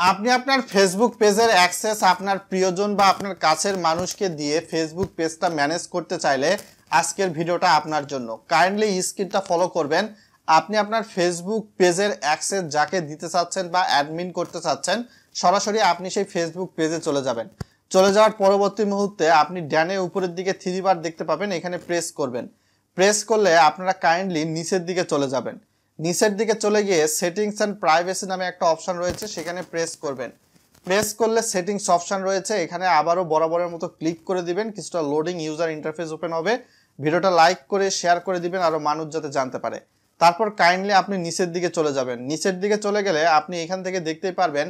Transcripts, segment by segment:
আপনি আপনার ফেসবুক পেজের অ্যাক্সেস আপনার প্রিয়জন বা আপনার কাছের মানুষকে দিয়ে ফেসবুক পেজটা ম্যানেজ করতে চাইলে আজকের ভিডিওটা আপনার জন্য। কাইন্ডলি স্ক্রিনটা ফলো করবেন। আপনি আপনার ফেসবুক পেজের অ্যাক্সেস যাকে দিতে চাচ্ছেন বা অ্যাডমিন করতে চাচ্ছেন, সরাসরি আপনি সেই ফেসবুক পেজে চলে যাবেন। চলে যাওয়ার পরবর্তী মুহূর্তে আপনি ডানে উপরের দিকে 3 বার দেখতে পাবেন, এখানে প্রেস করবেন। প্রেস করলে আপনারা কাইন্ডলি নিচের দিকে চলে যাবেন। নিচের দিকে চলে গিয়ে সেটিংস অ্যান্ড প্রাইভেসি নামে একটা অপশন রয়েছে, সেখানে প্রেস করবেন। প্রেস করলে সেটিংস অপশন রয়েছে, এখানে আবারও বরাবরের মতো ক্লিক করে দিবেন। কিছুটা লোডিং ইউজার ইন্টারফেস ওপেন হবে। ভিডিওটা লাইক করে শেয়ার করে দিবেন আরও মানুষ যাতে জানতে পারে। তারপর কাইন্ডলি আপনি নিচের দিকে চলে যাবেন। নিচের দিকে চলে গেলে আপনি এখান থেকে দেখতেই পারবেন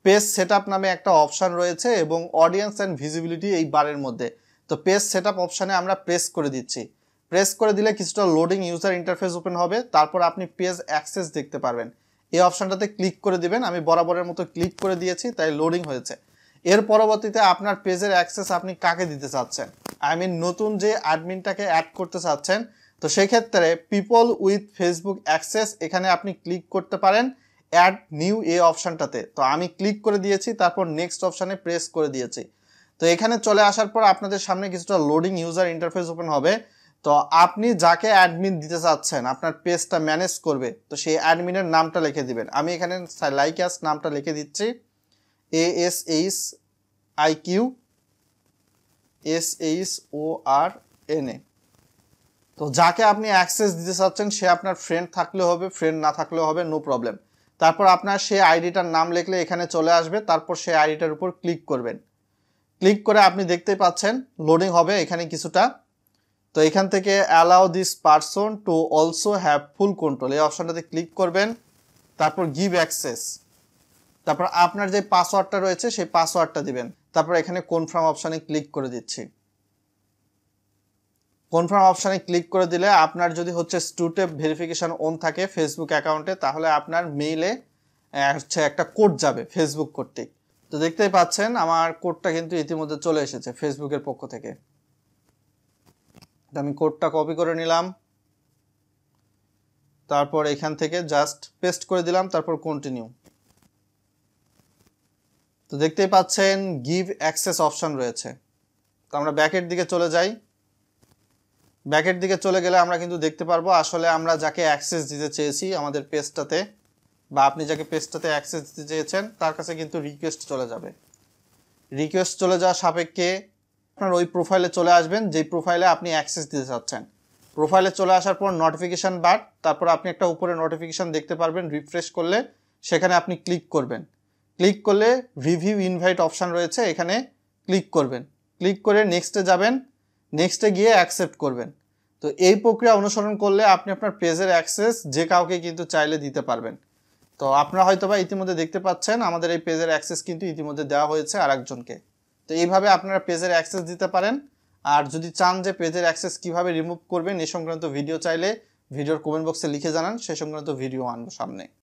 পেজ সেটআপ নামে একটা অপশন রয়েছে এবং অডিয়েন্স অ্যান্ড ভিজিবিলিটি এই বারের মধ্যে। তো পেজ সেটআপ অপশানে আমরা প্রেস করে দিচ্ছি। প্রেস করে দিলে কিছুটা লোডিং ইউজার ইন্টারফেস ওপেন হবে। তারপর আপনি পেজ অ্যাক্সেস দেখতে পারবেন। এই অপশনটাতে ক্লিক করে দিবেন। আমি বরাবরের মতো ক্লিক করে দিয়েছি, তাই লোডিং হয়েছে। এর পরবর্তীতে আপনার পেজের অ্যাক্সেস আপনি কাকে দিতে চাচ্ছেন, নতুন যে অ্যাডমিনটাকে অ্যাড করতে চাচ্ছেন, তো সেই ক্ষেত্রে পিপল উইথ ফেসবুক অ্যাক্সেস এখানে আপনি ক্লিক করতে পারেন অ্যাড নিউ এই অপশানটাতে। তো আমি ক্লিক করে দিয়েছি, তারপর নেক্সট অপশানে প্রেস করে দিয়েছি। তো এখানে চলে আসার পর আপনাদের সামনে কিছুটা লোডিং ইউজার ইন্টারফেস ওপেন হবে। তো আপনি যাকে অ্যাডমিন দিতে চাচ্ছেন আপনার পেজটা ম্যানেজ করবে, তো সেই অ্যাডমিনের নামটা লিখে দিবেন। আমি এখানে লাইকাস নামটা লিখে দিচ্ছি, ASHIQSHORNA। তো যাকে আপনি অ্যাক্সেস দিতে চাচ্ছেন সে আপনার ফ্রেন্ড থাকলে হবে, ফ্রেন্ড না থাকলেও হবে, নো প্রবলেম। তারপর আপনার সেই আইডিটার নাম লিখলে এখানে চলে আসবে। তারপর সেই আইডিটার উপর ক্লিক করবেন। ক্লিক করে আপনি দেখতেই পাচ্ছেন লোডিং হবে এখানে কিছুটা। তো এখান থেকে allow this person to also have full control এই অপশনটাতে ক্লিক করবেন। তারপর গিভ অ্যাক্সেস, তারপর আপনার যে পাসওয়ার্ডটা রয়েছে সেই পাসওয়ার্ডটা দিবেন। তারপর এখানে কনফার্ম অপশানে ক্লিক করে দিচ্ছি। কনফার্ম অপশানে ক্লিক করে দিলে আপনার যদি হচ্ছে টু স্টেপ ভেরিফিকেশন অন থাকে ফেসবুক অ্যাকাউন্টে, তাহলে আপনার মেইলে হচ্ছে একটা কোড যাবে ফেসবুক কর্তৃক। তো দেখতেই পাচ্ছেন আমার কোডটা কিন্তু ইতিমধ্যে চলে এসেছে ফেসবুকের পক্ষ থেকে। আমি কোডটা কপি করে নিলাম, তারপর এখান থেকে জাস্ট পেস্ট করে দিলাম, তারপর কন্টিনিউ। তো দেখতেই পাচ্ছেন গিভ অ্যাক্সেস অপশন রয়েছে। তো আমরা ব্যাকের দিকে চলে যাই। ব্যাকের দিকে চলে গেলে আমরা কিন্তু দেখতে পারবো আসলে আমরা যাকে অ্যাক্সেস দিতে চেয়েছি আমাদের পেজটাতে, বা আপনি যাকে পেজটাতে অ্যাক্সেস দিতে চেয়েছেন তার কাছে কিন্তু রিকোয়েস্ট চলে যাবে। রিকোয়েস্ট চলে যাওয়া সাপেক্ষে আপনার ওই প্রোফাইলে চলে আসবেন যেই প্রোফাইলে আপনি অ্যাক্সেস দিতে চাচ্ছেন। প্রোফাইলে চলে আসার পর নোটিফিকেশান বার, তারপর আপনি একটা উপরে নোটিফিকেশান দেখতে পারবেন, রিফ্রেশ করলে সেখানে আপনি ক্লিক করবেন। ক্লিক করলে রিভিউ ইনভাইট অপশান রয়েছে, এখানে ক্লিক করবেন। ক্লিক করে নেক্সটে যাবেন, নেক্সটে গিয়ে অ্যাকসেপ্ট করবেন। তো এই প্রক্রিয়া অনুসরণ করলে আপনি আপনার পেজের অ্যাক্সেস যে কাউকে কিন্তু চাইলে দিতে পারবেন। তো আপনারা হয়তোবা ইতিমধ্যে দেখতে পাচ্ছেন আমাদের এই পেজের অ্যাক্সেস কিন্তু ইতিমধ্যে দেওয়া হয়েছে আরেকজনকে। তো এইভাবে আপনারা পেজের অ্যাক্সেস দিতে পারেন। আর যদি চান যে পেজের অ্যাক্সেস কিভাবে রিমুভ করবেন এই সংক্রান্ত ভিডিও চাইলে ভিডিওর কমেন্ট বক্সে লিখে জানান, সে সংক্রান্ত ভিডিও আনবো সামনে।